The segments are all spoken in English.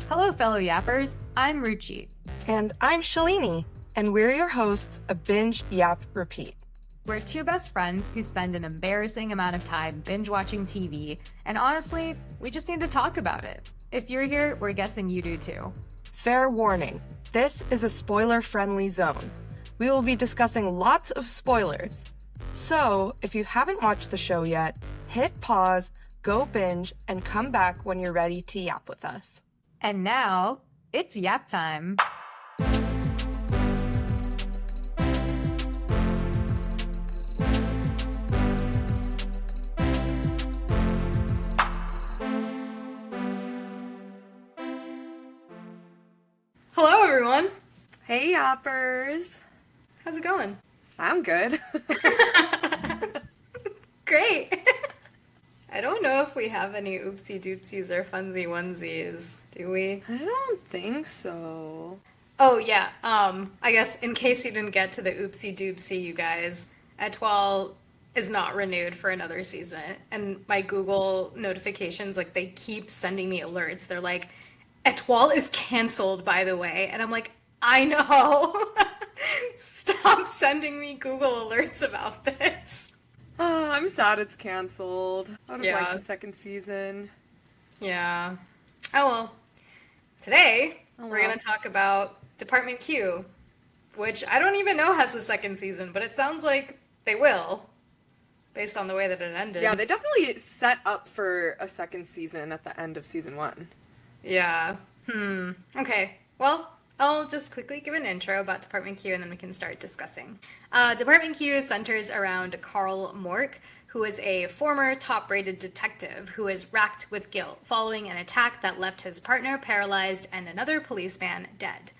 Hello, fellow yappers. I'm Ruchi. And I'm Shalini, and we're your hosts of Binge Yap Repeat. We're two best friends who spend an embarrassing amount of time binge watching TV, and honestly, we just need to talk about it. If you're here, we're guessing you do too. Fair warning, this is a spoiler-friendly zone. We will be discussing lots of spoilers. So, if you haven't watched the show yet, hit pause, go binge, and come back when you're ready to yap with us. And now, it's yap time. Hello, everyone. Hey, Yappers. How's it going? I'm good. Great. I don't know if we have any oopsie doopsies or funsy onesies, do we? I don't think so. Oh, yeah. I guess in case you didn't get to the oopsie doopsie, you guys, Etoile is not renewed for another season. And my Google notifications, like, they keep sending me alerts. They're like, Etoile is canceled, by the way. And I'm like, I know. Stop sending me Google alerts about this. Oh, I'm sad it's canceled. I would have liked Yeah. the second season. Yeah. Oh, well. Today, we're well. going to talk about Dept Q, which I don't even know has a second season, but it sounds like they will, based on the way that it ended. Yeah, they definitely set up for a second season at the end of season 1. Yeah. Okay. Well, I'll just quickly give an intro about Dept Q and then we can start discussing. Dept Q centers around Carl Mork, who is a former top-rated detective who is racked with guilt following an attack that left his partner paralyzed and another policeman dead.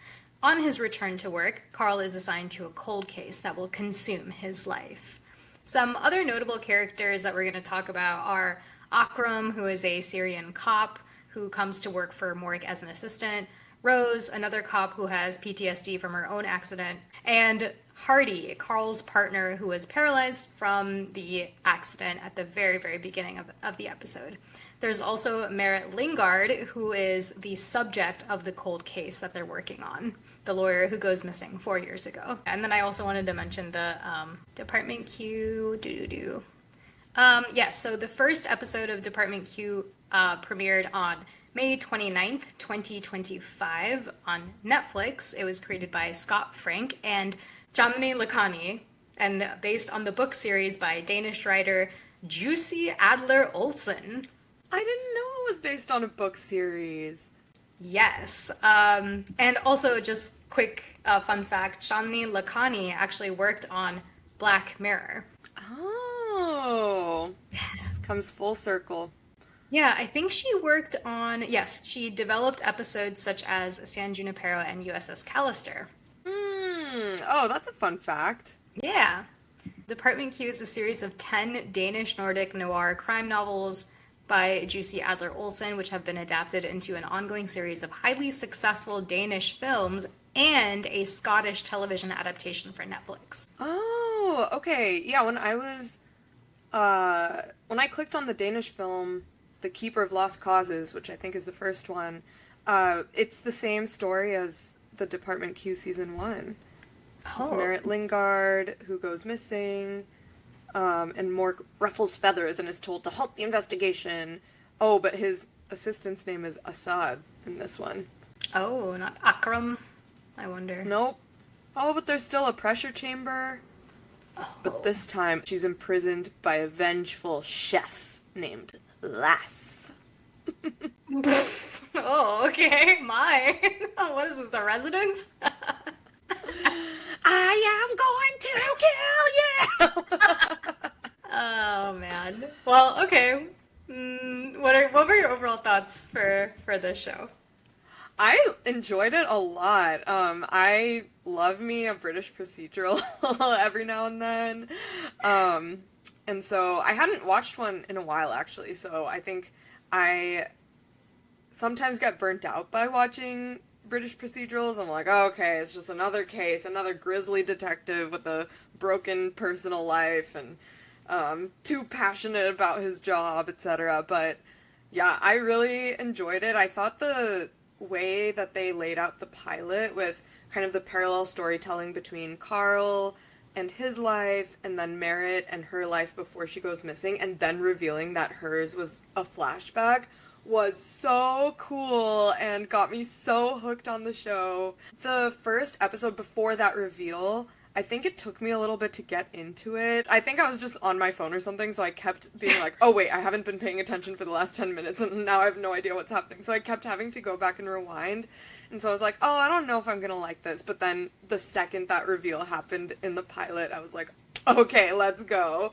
On his return to work, Carl is assigned to a cold case that will consume his life. Some other notable characters that we're going to talk about are Akram, who is a Syrian cop who comes to work for Mork as an assistant, Rose, another cop who has PTSD from her own accident, and Hardy, Carl's partner who was paralyzed from the accident at the very, very beginning of the episode. There's also Merritt Lingard, who is the subject of the cold case that they're working on, the lawyer who goes missing 4 years ago. And then I also wanted to mention the Dept Q Yes, so the first episode of Dept Q premiered on May 29th, 2025 on Netflix. It was created by Scott Frank and Jamini Lakhani, and based on the book series by Danish writer Jussi Adler-Olsen. I didn't know it was based on a book series. Yes, and also just quick fun fact, Jamini Lakhani actually worked on Black Mirror. Oh, just comes full circle. Yeah, I think she worked on, yes, she developed episodes such as San Junipero and USS Callister. Oh, that's a fun fact. Yeah. Dept Q is a series of 10 Danish Nordic noir crime novels by Jussi Adler-Olsen, which have been adapted into an ongoing series of highly successful Danish films and a Scottish television adaptation for Netflix. Oh, okay. Yeah, when I clicked on the Danish film The Keeper of Lost Causes, which I think is the first one, it's the same story as the Dept Q season 1. It's Merritt Lingard who goes missing, and Mork ruffles feathers and is told to halt the investigation. Oh, but his assistant's name is Assad in this one. Oh, not Akram, I wonder. Nope. Oh, but there's still a pressure chamber. Oh. But this time, she's imprisoned by a vengeful chef named Lass. Oh, okay, my. What is this, The Residence? I am going to kill you! Oh, man. Well, okay. What were your overall thoughts for this show? I enjoyed it a lot. I love me a British procedural every now and then. And so I hadn't watched one in a while, actually, so I think I sometimes get burnt out by watching British procedurals. I'm like, oh, okay, it's just another case, another grisly detective with a broken personal life and too passionate about his job, etc. But yeah, I really enjoyed it. I thought the way that they laid out the pilot with kind of the parallel storytelling between Carl and his life, and then Merritt and her life before she goes missing, and then revealing that hers was a flashback was so cool and got me so hooked on the show. The first episode before that reveal, I think it took me a little bit to get into it. I think I was just on my phone or something, so I kept being like, oh wait, I haven't been paying attention for the last 10 minutes, and now I have no idea what's happening. So I kept having to go back and rewind. And so I was like, oh, I don't know if I'm gonna like this. But then the second that reveal happened in the pilot, I was like, okay, let's go.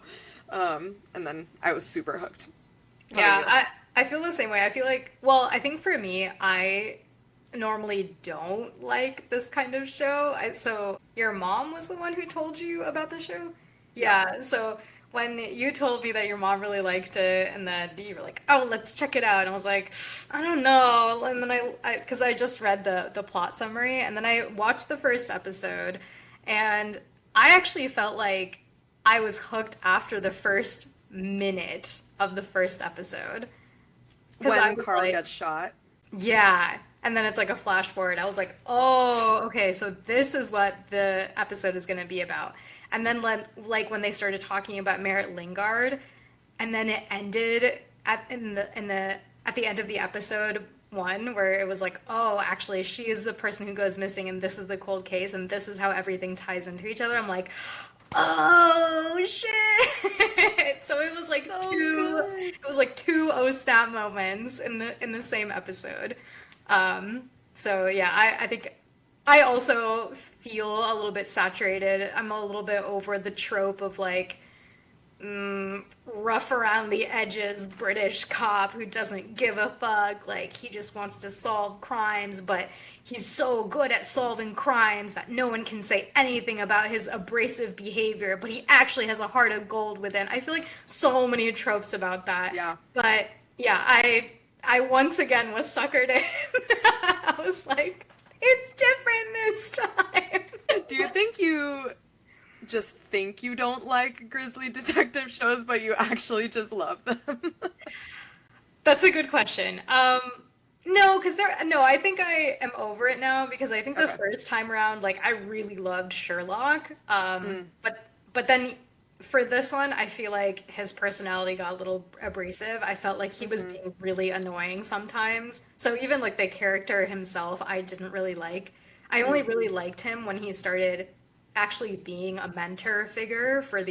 And then I was super hooked. Yeah, I feel the same way. I feel like, well, I think for me, I normally don't like this kind of show. So your mom was the one who told you about the show? Yeah, so when you told me that your mom really liked it and then you were like, oh, let's check it out. And I was like, I don't know. And then because I just read the plot summary and then I watched the first episode and I actually felt like I was hooked after the first minute of the first episode. When Carl gets shot. Yeah. And then it's like a flash forward. I was like, oh, okay, so this is what the episode is going to be about. And then like when they started talking about Merritt Lingard, and then it ended at the end of the episode 1 where it was like, oh, actually she is the person who goes missing and this is the cold case and this is how everything ties into each other. I'm like, oh shit. So it was like two oh snap moments in the same episode. So yeah, I think I also feel a little bit saturated. I'm a little bit over the trope of like rough around the edges British cop who doesn't give a fuck. Like he just wants to solve crimes, but he's so good at solving crimes that no one can say anything about his abrasive behavior, but he actually has a heart of gold within. I feel like so many tropes about that. Yeah. But yeah, I once again was suckered in. I was like, it's different this time. Do you think you just think you don't like grisly detective shows, but you actually just love them? That's a good question. No, I think I am over it now because I think the first time around, like, I really loved Sherlock. But then for this one, I feel like his personality got a little abrasive. I felt like he was being really annoying sometimes. So even like the character himself, I didn't really like. I only really liked him when he started actually being a mentor figure for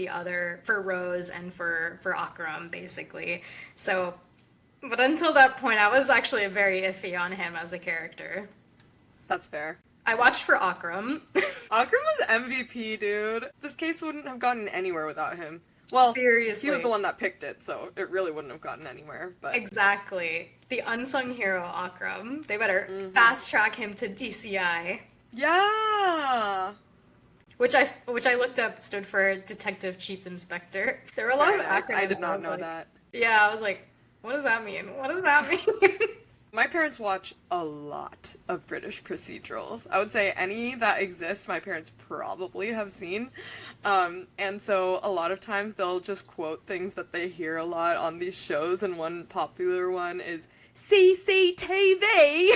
Rose and for Akram, basically. So, but until that point, I was actually very iffy on him as a character. That's fair. I watched for Akram. Akram was MVP, dude. This case wouldn't have gotten anywhere without him. Well, seriously, he was the one that picked it, so it really wouldn't have gotten anywhere. But exactly, the unsung hero Akram. They better fast track him to DCI. Yeah. Which I looked up stood for Detective Chief Inspector. There were a lot of acronyms. I did not know that. Yeah, I was like, what does that mean? What does that mean? My parents watch a lot of British procedurals. I would say any that exist, my parents probably have seen. And so a lot of times they'll just quote things that they hear a lot on these shows, and one popular one is CCTV.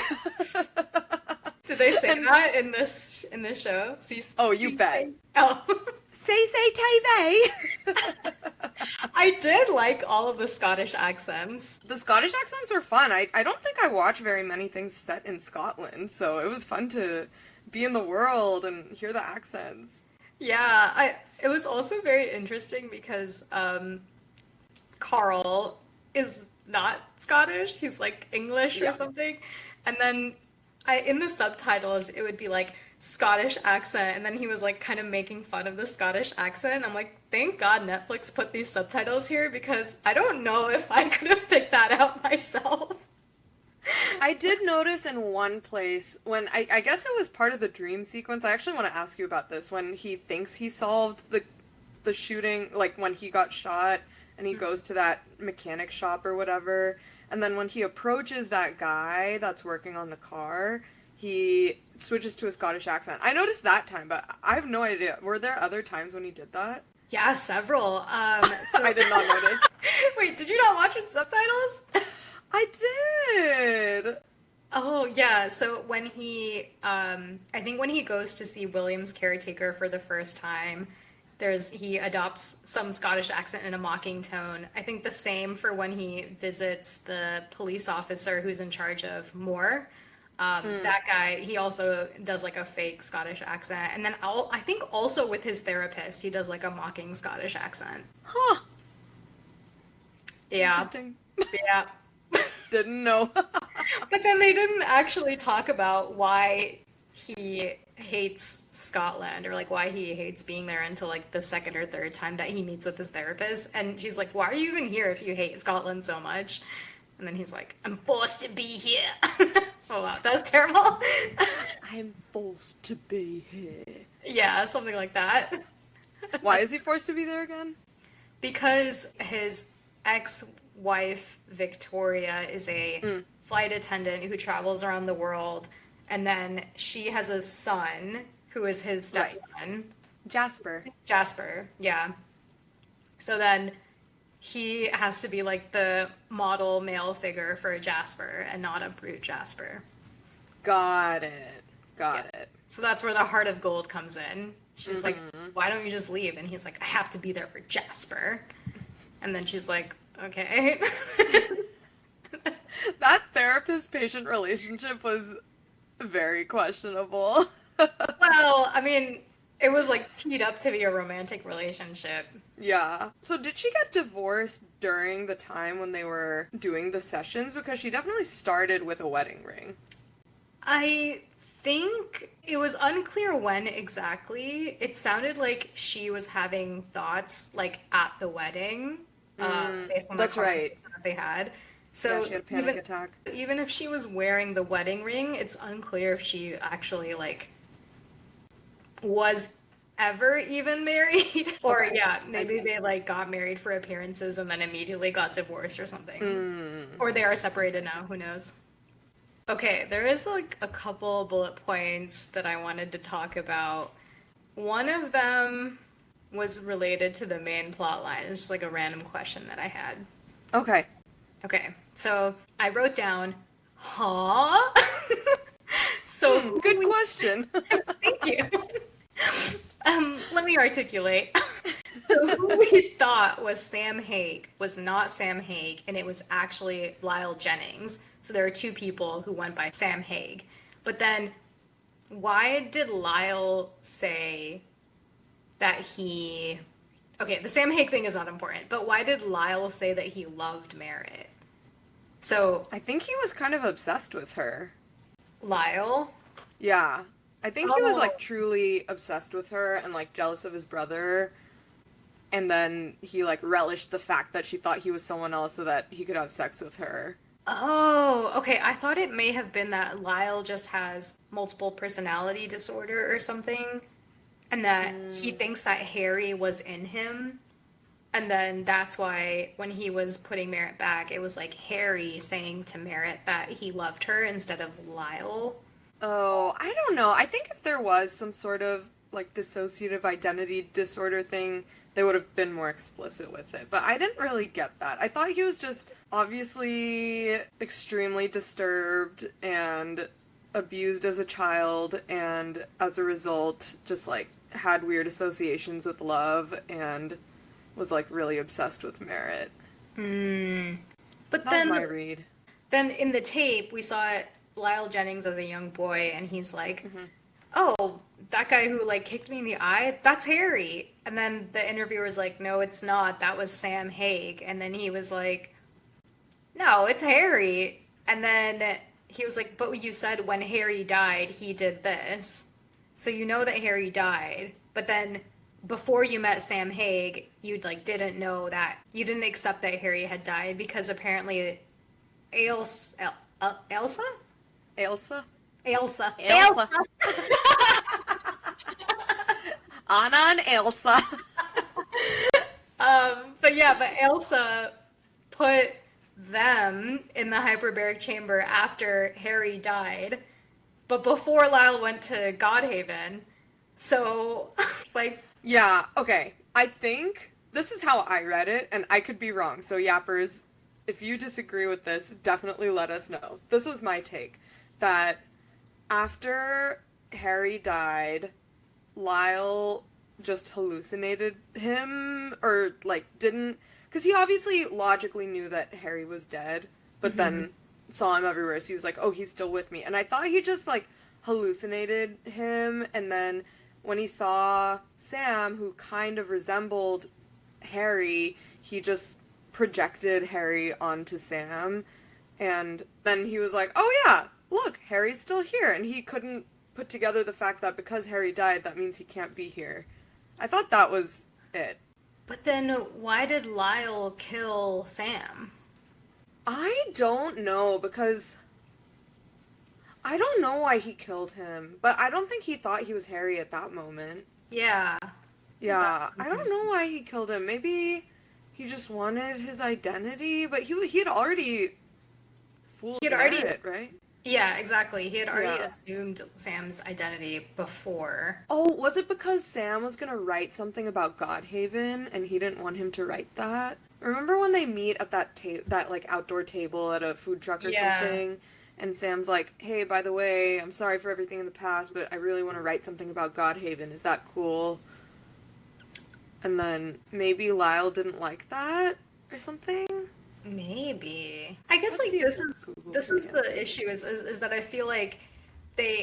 Did they say that in this show? Oh, you bet. Oh. CCTV. I did like all of the Scottish accents. The Scottish accents were fun. I don't think I watch very many things set in Scotland, so it was fun to be in the world and hear the accents. Yeah, it was also very interesting because Carl is not Scottish. He's like English or something. And then in the subtitles, it would be like Scottish accent, and then he was like kind of making fun of the Scottish accent. I'm like, thank God Netflix put these subtitles here because I don't know if I could have picked that out myself. I did notice in one place when I guess it was part of the dream sequence. I actually want to ask you about this when he thinks he solved the shooting, like when he got shot and he goes to that mechanic shop or whatever, and then when he approaches that guy that's working on the car, he switches to a Scottish accent. I noticed that time, but I have no idea. Were there other times when he did that? Yeah, several. I did not notice. Wait, did you not watch with subtitles? I did. Oh, yeah. So when I think when he goes to see William's caretaker for the first time, he adopts some Scottish accent in a mocking tone. I think the same for when he visits the police officer who's in charge of Moore. That guy, he also does like a fake Scottish accent. And then I think also with his therapist, he does like a mocking Scottish accent. Huh. Yeah. Interesting. Yeah. Didn't know. But then they didn't actually talk about why he hates Scotland or like why he hates being there until like the second or third time that he meets with his therapist. And she's like, why are you even here if you hate Scotland so much? And then he's like, I'm forced to be here. Oh wow, that's terrible. I'm forced to be here. Yeah, something like that. Why is he forced to be there again? Because his ex-wife, Victoria, is a flight attendant who travels around the world, and then she has a son who is his stepson. Jasper. Jasper, yeah. So then he has to be like the model male figure for Jasper and not a brute Jasper. Got it. Got it. So that's where the heart of gold comes in. She's like, why don't you just leave? And he's like, I have to be there for Jasper. And then she's like, okay. That therapist-patient relationship was very questionable. Well, I mean, it was like teed up to be a romantic relationship. Yeah. So did she get divorced during the time when they were doing the sessions? Because she definitely started with a wedding ring. I think it was unclear when exactly. It sounded like she was having thoughts like at the wedding, based on the that's right. conversation that they had. So Yeah, she had a panic attack. Even if she was wearing the wedding ring, it's unclear if she actually like was ever even married. Or Okay, yeah, I maybe see. they like got married for appearances and then immediately got divorced or something. Or they are separated now, who knows. Okay, there is like a couple bullet points that I wanted to talk about. One of them was related to the main plot line. It's just like a random question that I had. Okay. Okay, so I wrote down, huh? So Good question. thank you. Let me articulate. So who we thought was Sam Hague was not Sam Hague, and it was actually Lyle Jennings. So there are two people who went by Sam Hague. But then, why did Lyle say that he... Okay, the Sam Hague thing is not important, but why did Lyle say that he loved Merritt? So, I think he was kind of obsessed with her. Lyle? Yeah. I think he was Oh. like truly obsessed with her and like jealous of his brother. And then he like relished the fact that she thought he was someone else so that he could have sex with her. Oh, okay. I thought it may have been that Lyle just has multiple personality disorder or something, and that he thinks that Harry was in him. And then that's why when he was putting Merritt back, it was like Harry saying to Merritt that he loved her instead of Lyle. Oh, I don't know. I think if there was some sort of like dissociative identity disorder thing, they would have been more explicit with it. But I didn't really get that. I thought he was just obviously extremely disturbed and abused as a child, and as a result, just like had weird associations with love and was like really obsessed with Merritt. But That then was my read. Then in the tape, we saw Lyle Jennings as a young boy, and he's like, oh, that guy who, like, kicked me in the eye, that's Harry. And then the interviewer's like, no, it's not. That was Sam Hague. And then he was like, no, it's Harry. And then he was like, but you said when Harry died, he did this. So you know that Harry died. But then before you met Sam Hague, you, like, didn't know that. You didn't accept that Harry had died because apparently Elsa? Elsa? Elsa. Elsa. Anna and Elsa. But Elsa put them in the hyperbaric chamber after Harry died, but before Lyle went to Godhaven. So, like... Yeah, okay. I think this is how I read it, and I could be wrong. So, Yappers, if you disagree with this, definitely let us know. This was my take. that after Harry died, Lyle just hallucinated him, or, like, didn't... Because he obviously logically knew that Harry was dead, but then saw him everywhere, so he was like, oh, he's still with me. And I thought he just, like, hallucinated him, and then when he saw Sam, who kind of resembled Harry, he just projected Harry onto Sam, and then he was like, oh yeah, look, Harry's still here, and he couldn't put together the fact that because Harry died, that means he can't be here. I thought that was it. But then why did Lyle kill Sam? I don't know, because I don't know why he killed him, but I don't think he thought he was Harry at that moment. Yeah. Yeah, I don't know why he killed him. Maybe he just wanted his identity, but he had already fooled Merritt, right? Yeah, exactly. He had already assumed Sam's identity before. Oh, was it because Sam was gonna write something about Godhaven and he didn't want him to write that? Remember when they meet at that like outdoor table at a food truck or something? And Sam's like, hey, by the way, I'm sorry for everything in the past, but I really want to write something about Godhaven. Is that cool? And then maybe Lyle didn't like that or something? Maybe. I guess like this is the issue is that I feel like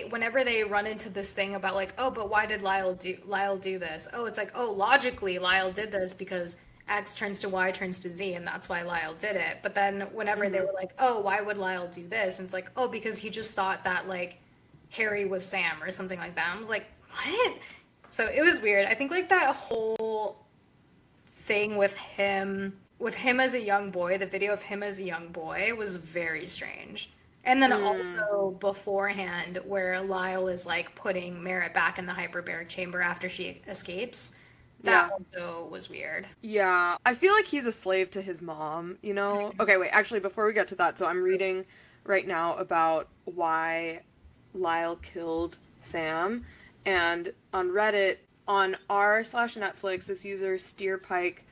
whenever they run into this thing about like, oh, but why did Lyle do this? Oh, it's like, oh, logically Lyle did this because X turns to Y turns to Z, and that's why Lyle did it. But then whenever they were like, oh, why would Lyle do this? And it's like, oh, because he just thought that like Harry was Sam or something like that. I was like, what? So it was weird. I think like that whole thing with him as a young boy, the video of him as a young boy was very strange. And then also beforehand where Lyle is like putting Merritt back in the hyperbaric chamber after she escapes. That also was weird. Yeah, I feel like he's a slave to his mom, you know? Okay, wait, actually, before we get to that, so I'm reading right now about why Lyle killed Sam, and on Reddit, on r/Netflix, this user Steerpike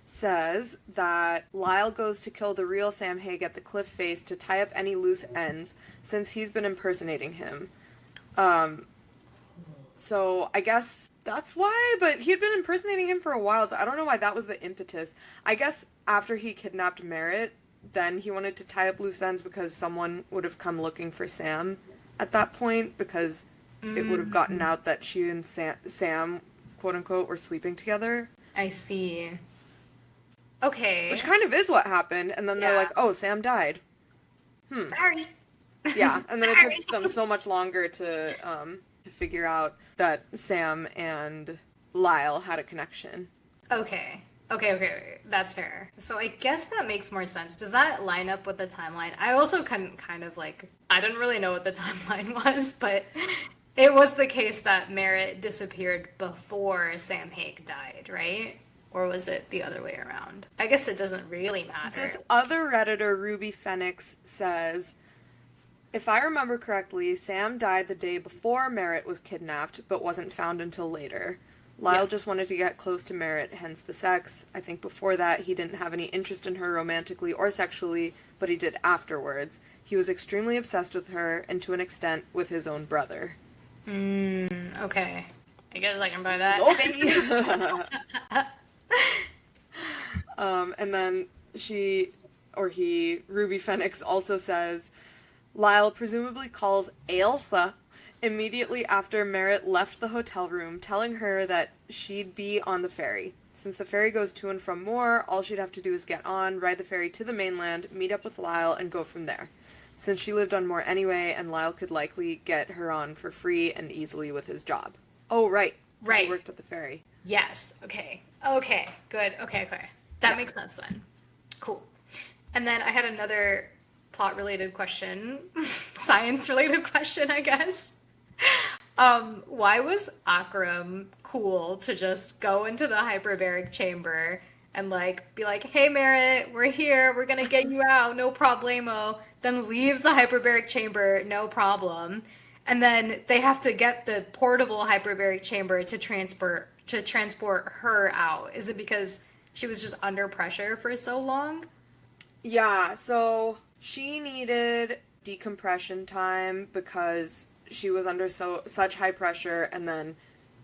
says that Lyle goes to kill the real Sam Hague at the cliff face to tie up any loose ends, since he's been impersonating him. So I guess that's why, but he had been impersonating him for a while, so I don't know why that was the impetus. I guess after he kidnapped Merritt, then he wanted to tie up loose ends because someone would have come looking for Sam at that point, because it would have gotten out that she and Sam, quote unquote, were sleeping together. I see. Okay. Which kind of is what happened, and then they're like, oh, Sam died. Sorry. Yeah, and then it took them so much longer to figure out that Sam and Lyle had a connection. Okay, that's fair. So I guess that makes more sense. Does that line up with the timeline? I also kind of like, I didn't really know what the timeline was, but it was the case that Merritt disappeared before Sam Hague died, right? Or was it the other way around? I guess it doesn't really matter. This other Redditor, Ruby Phoenix, says, if I remember correctly, Sam died the day before Merritt was kidnapped, but wasn't found until later. Lyle just wanted to get close to Merritt, hence the sex. I think before that, he didn't have any interest in her romantically or sexually, but he did afterwards. He was extremely obsessed with her, and to an extent, with his own brother. Okay. I guess I can buy that. Okay. And then Ruby Phoenix also says, Lyle presumably calls Ailsa immediately after Merritt left the hotel room, telling her that she'd be on the ferry. Since the ferry goes to and from Moore, all she'd have to do is get on, ride the ferry to the mainland, meet up with Lyle, and go from there. Since she lived on Moore anyway, and Lyle could likely get her on for free and easily with his job. Oh, right. Right. He worked at the ferry. Yes. Okay. Good. Okay. That makes sense then. Cool. And then I had another plot-related question, science-related question, I guess. Why was Akram cool to just go into the hyperbaric chamber and like be like, hey Merritt, we're here, we're gonna get you out, no problemo, then leaves the hyperbaric chamber, no problem, and then they have to get the portable hyperbaric chamber to transport her out? Is it because she was just under pressure for so long? Yeah, so she needed decompression time because she was under such high pressure and then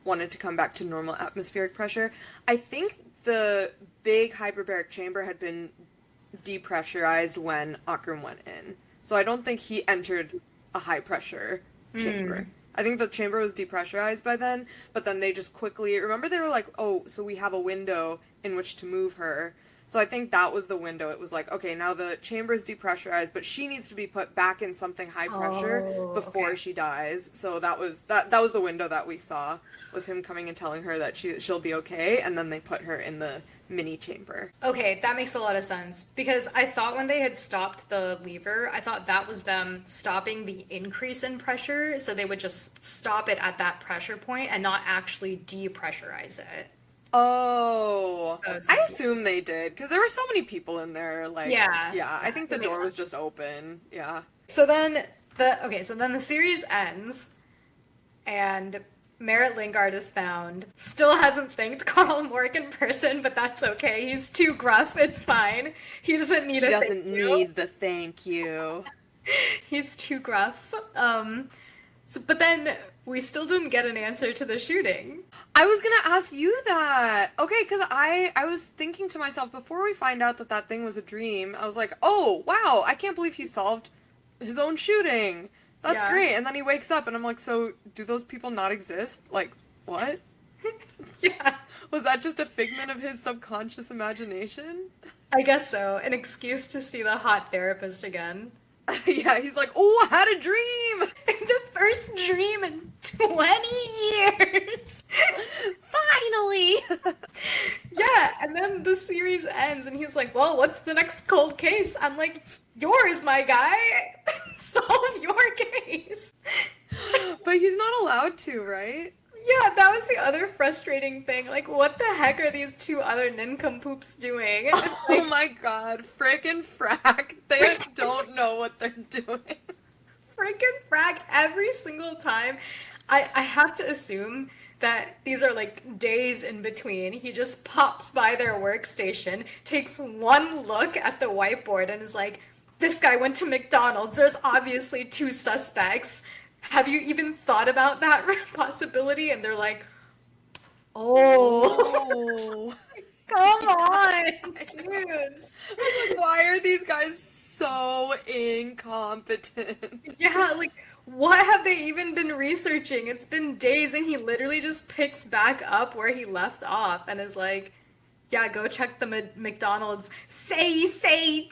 wanted to come back to normal atmospheric pressure. I think the big hyperbaric chamber had been depressurized when Akram went in. So I don't think he entered a high pressure chamber. I think the chamber was depressurized by then, but then they just quickly, remember they were like, oh, so we have a window in which to move her. So I think that was the window. It was like, okay, now the chamber is depressurized, but she needs to be put back in something high pressure before she dies. So that was the window that we saw, was him coming and telling her that she'll be okay, and then they put her in the mini chamber. Okay, that makes a lot of sense. Because I thought when they had stopped the lever, I thought that was them stopping the increase in pressure, so they would just stop it at that pressure point and not actually depressurize it. Oh, So I assume they did, because there were so many people in there, like, yeah, I think the that makes door was sense. just open, yeah. So then the series ends, and Merritt Lingard is found. Still hasn't thanked Carl Mork in person, but that's okay. He's too gruff. It's fine. He doesn't need He a doesn't thank you. need the thank you. He's too gruff. But then we still didn't get an answer to the shooting. I was gonna ask you that. Okay, because I was thinking to myself, before we find out that that thing was a dream, I was like, oh, wow, I can't believe he solved his own shooting. That's Yeah. great. And then he wakes up and I'm like, so do those people not exist? Like, what? Yeah, Was that just a figment of his subconscious imagination? I guess so. An excuse to see the hot therapist again. Yeah, he's like, oh, I had a dream! The first dream in 20 years! Finally! Yeah, and then the series ends and he's like, well, what's the next cold case? I'm like, yours, my guy! Solve your case! But he's not allowed to, right? Yeah, that was the other frustrating thing. Like, what the heck are these two other nincompoops doing? Oh my god, frickin' frack. They don't know what they're doing. Freaking frag every single time. I have to assume that these are like days in between. He just pops by their workstation, takes one look at the whiteboard, and is like, this guy went to McDonald's. There's obviously two suspects. Have you even thought about that possibility? And they're like, oh, Oh. come on, dudes. Like, why are these guys so incompetent? Yeah, like, what have they even been researching? It's been days, and he literally just picks back up where he left off and is like, yeah, go check the McDonald's CCTV.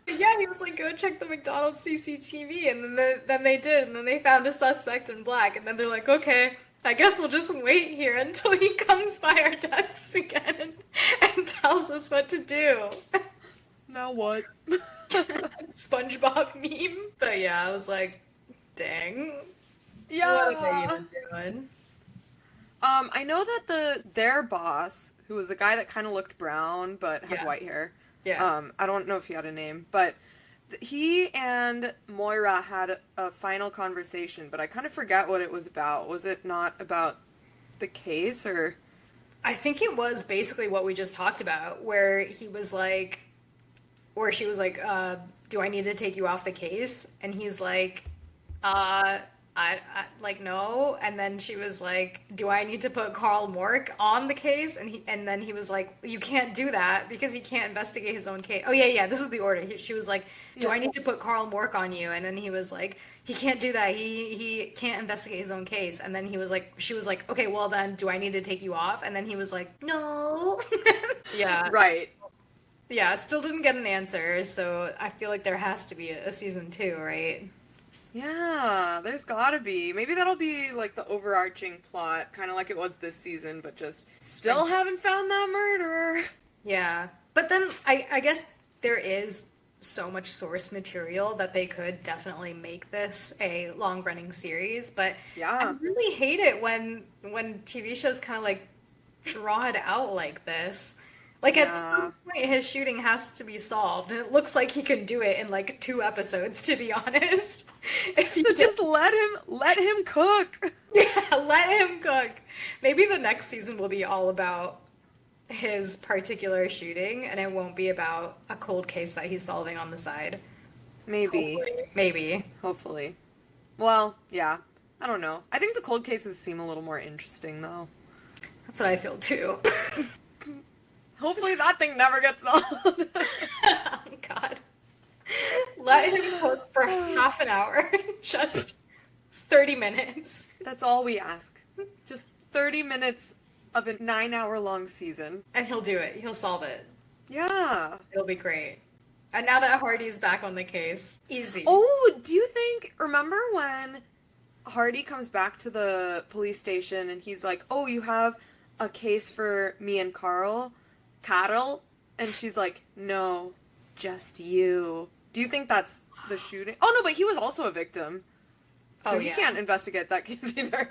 Yeah, he was like, go check the McDonald's CCTV, and then they did, and then they found a suspect in black, and then they're like, okay, I guess we'll just wait here until he comes by our desks again and tells us what to do. Now what? SpongeBob meme. But yeah, I was like, dang. Yeah. What are they even doing? I know that their boss, who was the guy that kind of looked brown but had Yeah. white hair. Yeah. I don't know if he had a name, but he and Moira had a final conversation, but I kind of forget what it was about. Was it not about the case, or? I think it was basically what we just talked about, where he was like, or she was like, do I need to take you off the case? And he's like, I like, no. And then she was like, do I need to put Carl Mork on the case? And then he was like, you can't do that because he can't investigate his own case. Oh yeah, this is the order. She was like, do I need to put Carl Mork on you? And then he was like, he can't do that. He can't investigate his own case. And then she was like, okay, well then, do I need to take you off? And then he was like, no. Yeah. Right. Yeah, still didn't get an answer, so I feel like there has to be a season 2, right? Yeah, there's gotta be. Maybe that'll be like the overarching plot, kind of like it was this season, but just still haven't found that murderer. Yeah. But then I guess there is so much source material that they could definitely make this a long-running series, but Yeah. I really hate it when TV shows kind of like draw it out like this. Like at some point his shooting has to be solved, and it looks like he can do it in like 2 episodes, to be honest. If you So just let him cook. Yeah, let him cook. Maybe the next season will be all about his particular shooting, and it won't be about a cold case that he's solving on the side. Maybe. Maybe. Hopefully. Well, yeah. I don't know. I think the cold cases seem a little more interesting, though. That's what I feel too. Hopefully that thing never gets solved. Oh God. Let him work for half an hour. Just 30 minutes. That's all we ask. Just 30 minutes of a 9-hour-long season. And he'll do it. He'll solve it. Yeah. It'll be great. And now that Hardy's back on the case, easy. Oh, do you think, remember when Hardy comes back to the police station and he's like, oh, you have a case for me and Carl? And she's like, no, just you. Do you think that's the shooting? Oh, no, but he was also a victim. So he can't investigate that case either.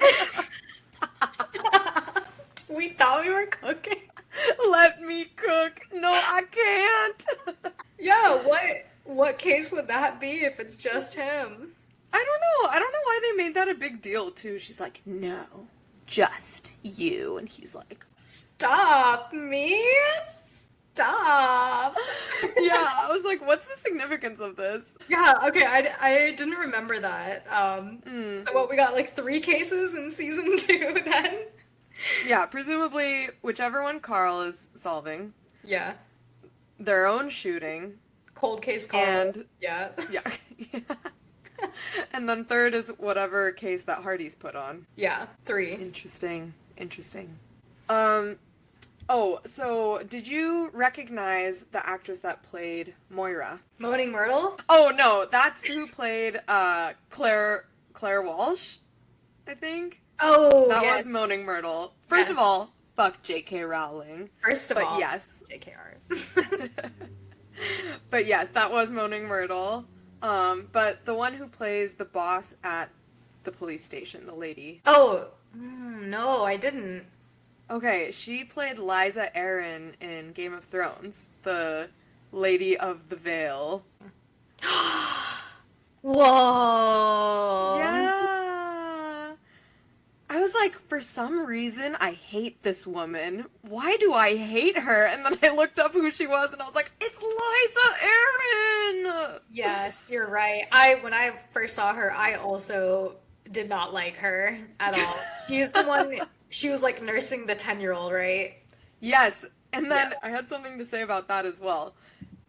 We thought we were cooking. Let me cook. No, I can't. Yeah, what case would that be if it's just him? I don't know. I don't know why they made that a big deal, too. She's like, no, just you. And he's like, Stop me. Stop. Yeah, I was like, what's the significance of this? Yeah, okay, I didn't remember that. So what, we got like 3 cases in season 2 then? Yeah, presumably whichever one Carl is solving. Yeah. Their own shooting. Cold case Carl. And yeah. Yeah. And then third is whatever case that Hardy's put on. Yeah, 3. Interesting. Oh, so did you recognize the actress that played Moira? Moaning Myrtle? Oh no, that's who played Claire Walsh, I think. Oh, That yes. was Moaning Myrtle. First of all, fuck J.K. Rowling. First of all, yes. JKR. But yes, that was Moaning Myrtle. But the one who plays the boss at the police station, the lady. Oh, no, I didn't. Okay, she played Lysa Arryn in Game of Thrones, the Lady of the Vale. Whoa. Yeah. I was like, for some reason, I hate this woman. Why do I hate her? And then I looked up who she was, and I was like, it's Lysa Arryn! Yes, you're right. When I first saw her, I also did not like her at all. She's the one, she was like nursing the 10-year-old, right? Yes, and then I had something to say about that as well.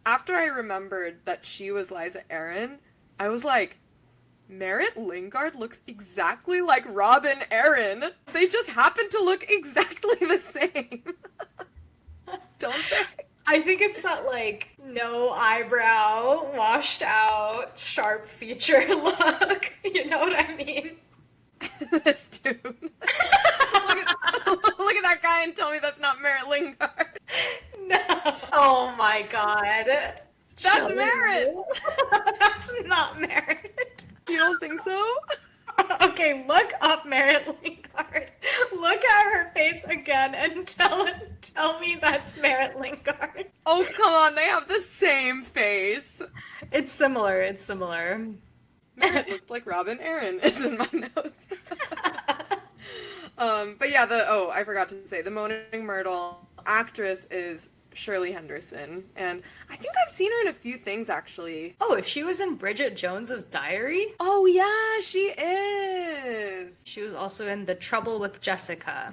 After I remembered that she was Lysa Arryn, I was like, Merritt Lingard looks exactly like Robin Arryn. They just happen to look exactly the same. Don't they? I think it's that, like, no eyebrow, washed out, sharp feature look. You know what I mean? This dude. Look at that guy and tell me that's not Merritt Lingard. No. Oh my god. That's Merritt! That's not Merritt. You don't think so? Okay, look up Merritt Lingard. Look at her face again and tell me that's Merritt Lingard. Oh, come on, they have the same face. It's similar. Merritt looked like Robin Arryn is in my notes. But yeah, I forgot to say, the Moaning Myrtle actress is Shirley Henderson, and I think I've seen her in a few things, actually. Oh, she was in Bridget Jones's Diary? Oh yeah, she is! She was also in The Trouble with Jessica.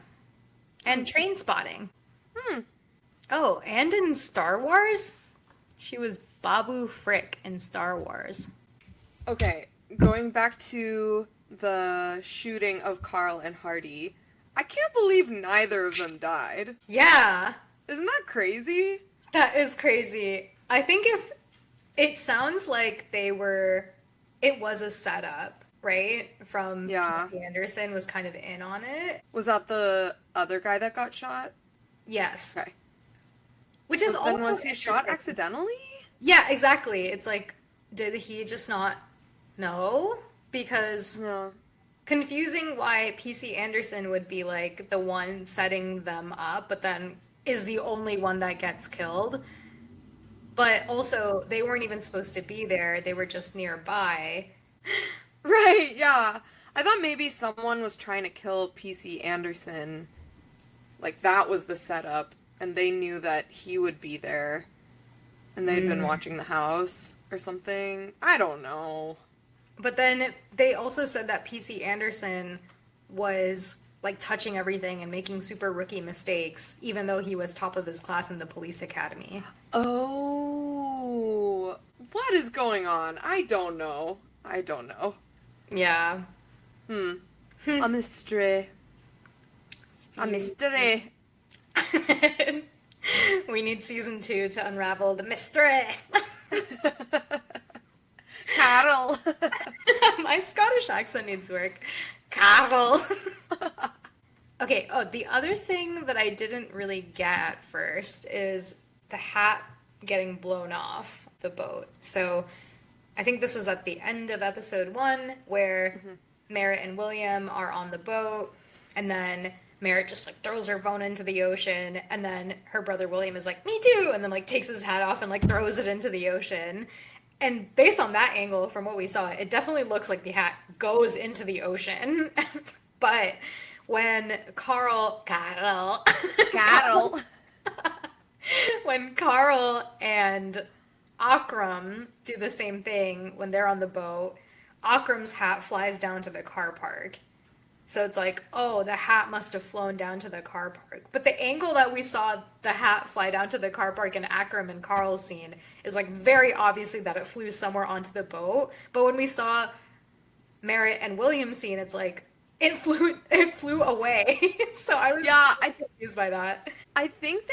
And Train Spotting. Oh, and in Star Wars? She was Babu Frick in Star Wars. Okay, going back to the shooting of Carl and Hardy, I can't believe neither of them died. Yeah. Isn't that crazy? That is crazy. I think if it sounds like it was a setup, right? From P.C. Anderson was kind of in on it. Was that the other guy that got shot? Yes. Okay. Which is Then also was he shot accidentally? Yeah, exactly. It's like, did he just not know? Because No. confusing why P.C. Anderson would be like the one setting them up, but then is the only one that gets killed. But also, they weren't even supposed to be there. They were just nearby. Right, yeah. I thought maybe someone was trying to kill P.C. Anderson. Like, that was the setup, and they knew that he would be there. and they'd been watching the house or something. I don't know. But then they also said that PC Anderson was like touching everything and making super rookie mistakes, even though he was top of his class in the police academy. Oh, what is going on? I don't know. Yeah. A mystery. A mystery. We need season 2 to unravel the mystery. Carol. My Scottish accent needs work. Carol. Okay, the other thing that I didn't really get at first is the hat getting blown off the boat. So I think this was at the end of episode 1 where Merritt and William are on the boat, and then Merritt just like throws her phone into the ocean, and then her brother William is like, me too, and then like takes his hat off and like throws it into the ocean. And based on that angle, from what we saw, it definitely looks like the hat goes into the ocean. But when Carl, when Carl and Akram do the same thing when they're on the boat, Akram's hat flies down to the car park. So it's like, oh, the hat must have flown down to the car park. But the angle that we saw the hat fly down to the car park in Akram and Carl's scene is like very obviously that it flew somewhere onto the boat. But when we saw Merritt and William's scene, it's like it flew away. So I was confused by that. I think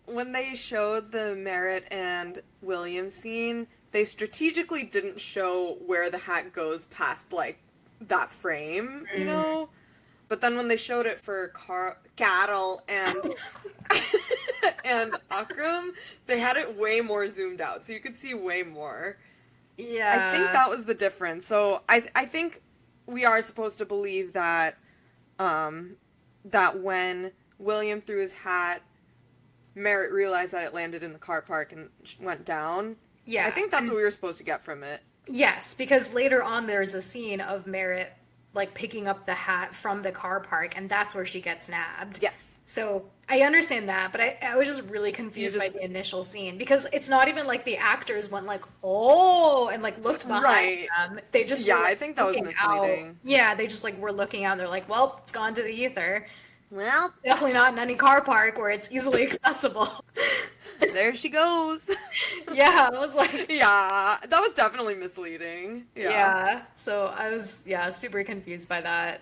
when they showed the Merritt and William scene, they strategically didn't show where the hat goes past like that frame, you know? But then when they showed it for Carol and and Akram, they had it way more zoomed out, so you could see way more. Yeah. I think that was the difference. So I think we are supposed to believe that that when William threw his hat, Merritt realized that it landed in the car park and went down. Yeah. I think that's what we were supposed to get from it. Yes, because later on there's a scene of Merritt like picking up the hat from the car park, and that's where she gets nabbed. Yes. So I understand that, but I was just really confused by the initial scene, because it's not even like the actors went like, oh, and like looked behind them. They just were, like, I think that was misleading. Out. Yeah, they just like were looking out. They're like, well, it's gone to the ether. Well, Definitely not in any car park where it's easily accessible. There she goes. Yeah, I was like... Yeah, that was definitely misleading. Yeah, so I was, super confused by that.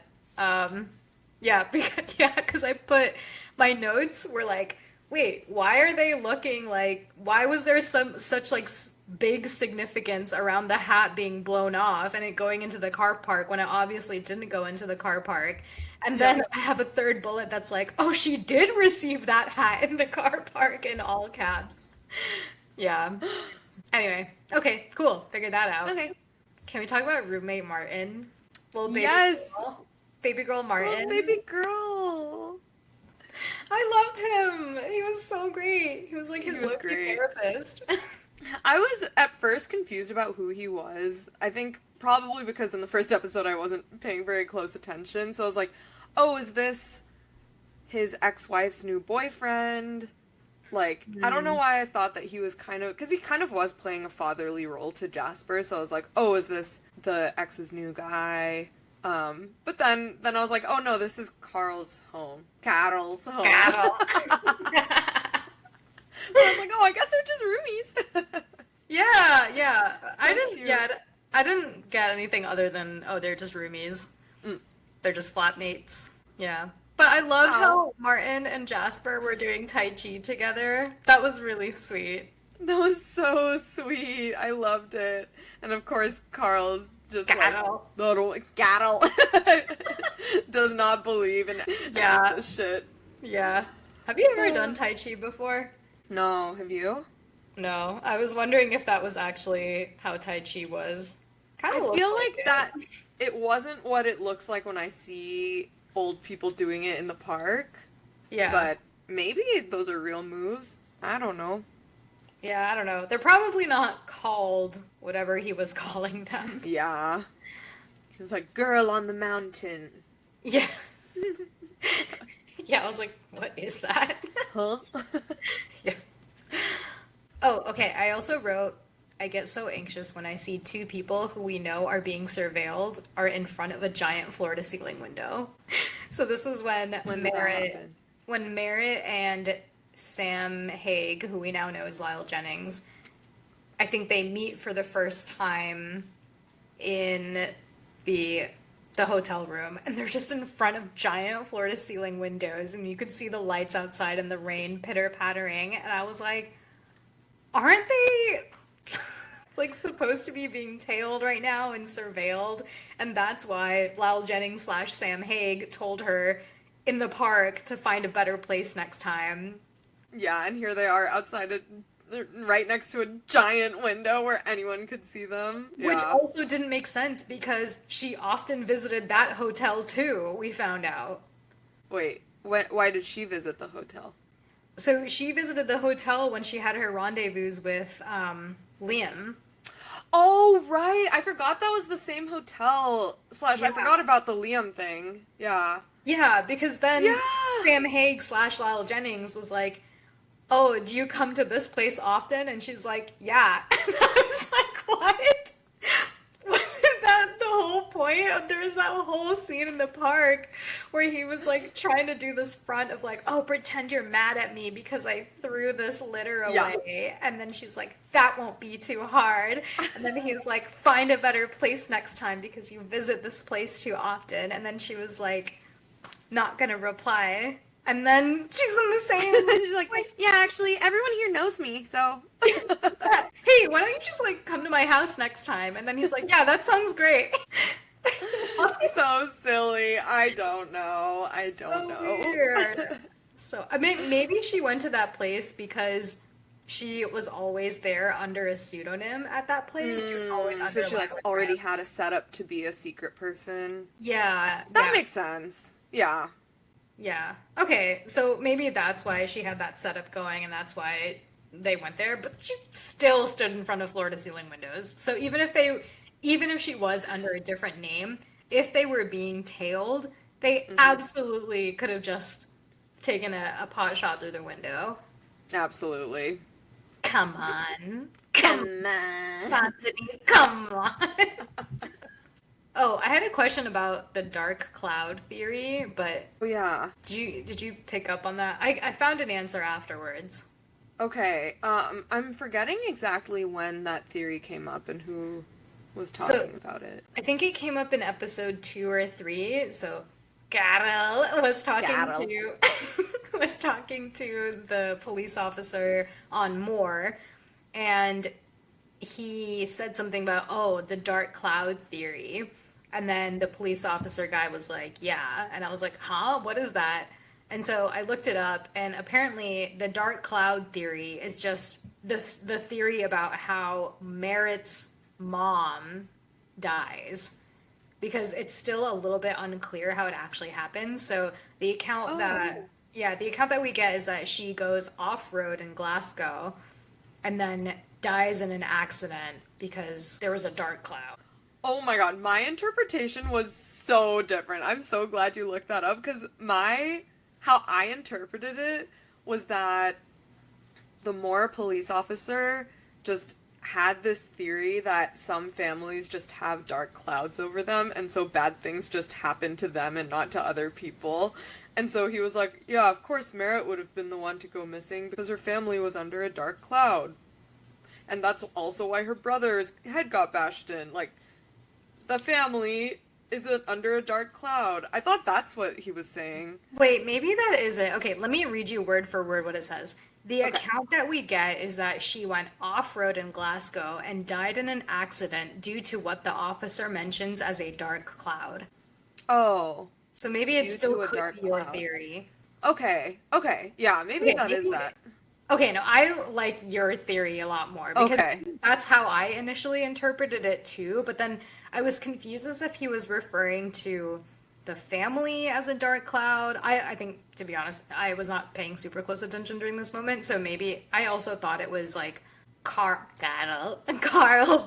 Because I put... My notes were like, wait, why are they looking like... Why was there such, like, big significance around the hat being blown off and it going into the car park when it obviously didn't go into the car park? And then I have a third bullet that's like, oh, she did receive that hat in the car park in all caps. Yeah. Anyway, okay, cool. Figured that out. Okay. Can we talk about roommate Martin? Little baby girl. Baby girl Martin. Oh, baby girl. I loved him. He was so great. He was like his low-key therapist. I was at first confused about who he was. I think probably because in the first episode I wasn't paying very close attention. So I was like, oh, is this his ex-wife's new boyfriend? Like, I don't know why I thought that he was because he kind of was playing a fatherly role to Jasper. So I was like, oh, is this the ex's new guy? But then I was like, oh no, this is Carl's home. Carol's home. Carol. I was like, oh, I guess they're just roomies. Yeah. So I didn't. cute. Yeah, I didn't get anything other than they're just roomies. They're just flatmates. Yeah. But I love how Martin and Jasper were doing Tai Chi together. That was really sweet. That was so sweet. I loved it. And of course, Carl's just Gattle. like little Gattle does not believe in any of this shit. Yeah. Have you ever done Tai Chi before? No, have you? No. I was wondering if that was actually how Tai Chi was. Kind of I looks feel like it. that it wasn't what it looks like when I see old people doing it in the park. Yeah. But maybe those are real moves. I don't know. Yeah, I don't know. They're probably not called whatever he was calling them. Yeah. He was like, girl on the mountain. Yeah. Yeah, I was like, what is that? Huh? Yeah. Oh, okay. I also wrote, I get so anxious when I see two people who we know are being surveilled are in front of a giant floor to ceiling window. So this was When did that happen? When Merritt and Sam Haig, who we now know as Lyle Jennings, I think they meet for the first time in the the hotel room, and they're just in front of giant floor to ceiling windows, and you could see the lights outside and the rain pitter pattering, and I was like, aren't they like supposed to be being tailed right now and surveilled? And that's why Lyle Jennings slash Sam Haig told her in the park to find a better place next time. Yeah, and here they are outside right next to a giant window where anyone could see them. Which Yeah. also didn't make sense because she often visited that hotel too, we found out. Wait, why did she visit the hotel? So she visited the hotel when she had her rendezvous with Liam. Oh, right. I forgot that was the same hotel. Slash, Yeah. I forgot about the Liam thing. Yeah. Yeah, because then Yeah. Sam Haig slash Lyle Jennings was like, oh, do you come to this place often? And she's like, yeah. And I was like, what? Wasn't that the whole point? There was that whole scene in the park where he was like trying to do this front of like, oh, pretend you're mad at me because I threw this litter Yeah. away. And then she's like, that won't be too hard. And then he's like, find a better place next time because you visit this place too often. And then she was like, not gonna reply. And then she's in the same. She's like, yeah, actually, everyone here knows me, so. Hey, why don't you just like come to my house next time? And then he's like, yeah, that sounds great. So silly. I don't know. I don't know. Weird. So I mean, maybe she went to that place because she was always there under a pseudonym at that place. She was always under So she like a already brand. had a setup to be a secret person. Yeah. That yeah. makes sense. Yeah. Yeah. Okay, so maybe that's why she had that setup going and that's why they went there, but she still stood in front of floor to ceiling windows. So even if she was under a different name, if they were being tailed, they absolutely could have just taken a pot shot through the window. Absolutely. Come on. Come on. Anthony, come on. Oh, I had a question about the dark cloud theory, but Oh, yeah. did you pick up on that? I found an answer afterwards. Okay. I'm forgetting exactly when that theory came up and who was So- talking about it. I think it came up in episode 2 or 3. So Carol was talking Carol. to was talking to the police officer on Moore, and he said something about, oh, the dark cloud theory. And then the police officer guy was like, yeah. And I was like, huh? What is that? And so I looked it up, and apparently the dark cloud theory is just the theory about how Merritt's mom dies. Because it's still a little bit unclear how it actually happens. So the account the account that we get is that she goes off-road in Glasgow and then dies in an accident because there was a dark cloud. Oh my god, my interpretation was so different. I'm so glad you looked that up because how I interpreted it was that the Moore police officer just had this theory that some families just have dark clouds over them, and so bad things just happen to them and not to other people. And so he was like, yeah, of course Merritt would have been the one to go missing because her family was under a dark cloud. And that's also why her brother's head got bashed in. Like, the family is under a dark cloud. I thought that's what he was saying. Wait, maybe that is it. Okay, let me read you word for word what it says. The account that we get is that she went off-road in Glasgow and died in an accident due to what the officer mentions as a dark cloud. Oh. So maybe it Due still to a could dark be your cloud. theory. Okay. Yeah, maybe Okay, that is maybe- that. Okay, no, I like your theory a lot more because Okay. that's how I initially interpreted it too, but then I was confused as if he was referring to the family as a dark cloud. I think, to be honest, I was not paying super close attention during this moment, so maybe I also thought it was like Carl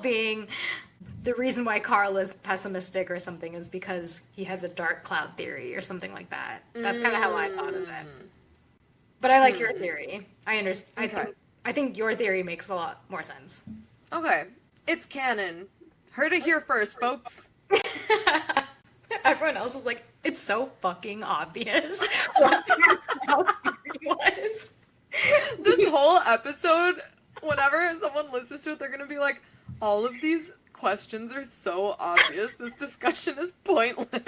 being the reason why Carl is pessimistic or something is because he has a dark cloud theory or something like that. That's kind of how I thought of it. But I like your theory. I understand. Okay. I think your theory makes a lot more sense. Okay. It's canon. Heard it here first, folks. Everyone else was like, it's so fucking obvious what your theory was. This whole episode, whenever someone listens to it, they're gonna be like, all of these questions are so obvious. This discussion is pointless.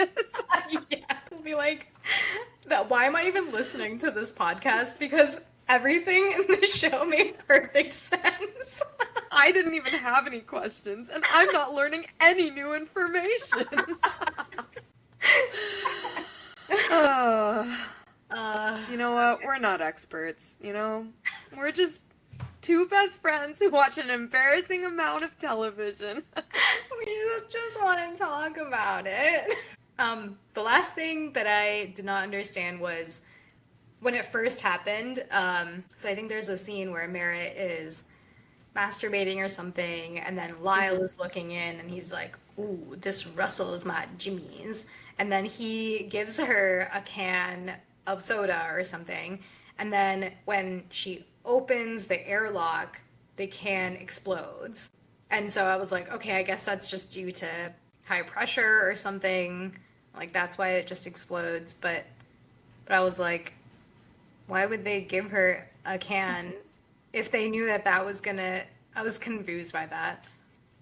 Yeah, they'll be like, why am I even listening to this podcast? Because everything in the show made perfect sense. I didn't even have any questions, and I'm not learning any new information. You know what? We're not experts, you know? We're just two best friends who watch an embarrassing amount of television. We just want to talk about it. The last thing that I did not understand was when it first happened. So I think there's a scene where Merritt is masturbating or something, and then Lyle is looking in, and he's like, "Ooh, this Russell is my Jimmy's," and then he gives her a can of soda or something, and then when she opens the airlock, the can explodes. And so I was like, okay, I guess that's just due to high pressure or something. Like, that's why it just explodes. But I was like, why would they give her a can if they knew that was gonna... I was confused by that.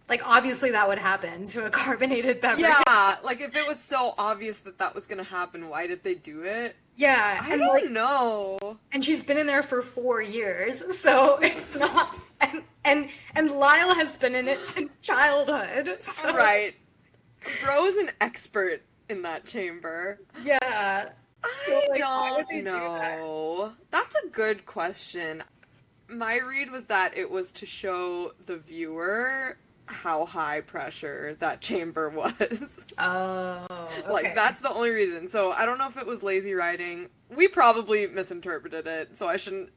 Like, obviously that would happen to a carbonated beverage. Yeah, like, if it was so obvious that was gonna happen, why did they do it? Yeah. I don't know. And she's been in there for 4 years, so it's not... And Lyle has been in it since childhood, so... Right. Bro's an expert in that chamber. Yeah. So, I like, why would don't they do that? know. That's a good question. My read was that it was to show the viewer how high pressure that chamber was. Oh, okay. Like, that's the only reason. So I don't know if it was lazy writing. We probably misinterpreted it, so I shouldn't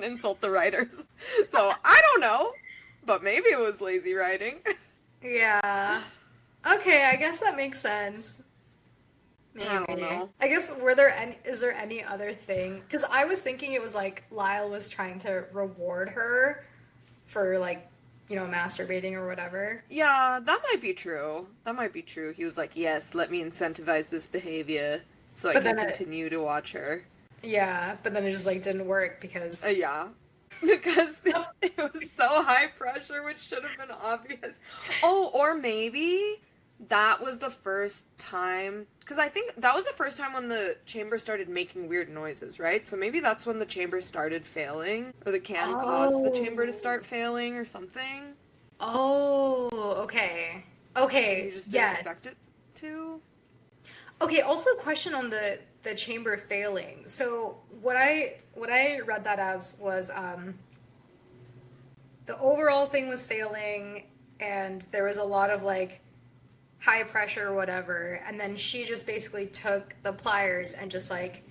insult the writers. So I don't know, but maybe it was lazy writing. Yeah. Okay, I guess that makes sense. Maybe. I don't know. I guess, is there any other thing? Because I was thinking it was like Lyle was trying to reward her for, like, you know, masturbating or whatever. Yeah, that might be true. He was like, yes, let me incentivize this behavior so I can continue to watch her. Yeah, but then it just, like, didn't work because... Yeah. Because it was so high pressure, which should have been obvious. Oh, or maybe that was the first time... Because I think that was the first time when the chamber started making weird noises, right? So maybe that's when the chamber started failing. Or the can caused the chamber to start failing or something. Oh, okay. Okay, You just didn't expect it to? Okay, also question on the chamber failing. So what I read that as was the overall thing was failing, and there was a lot of, like, high pressure or whatever, and then she just basically took the pliers and just, like,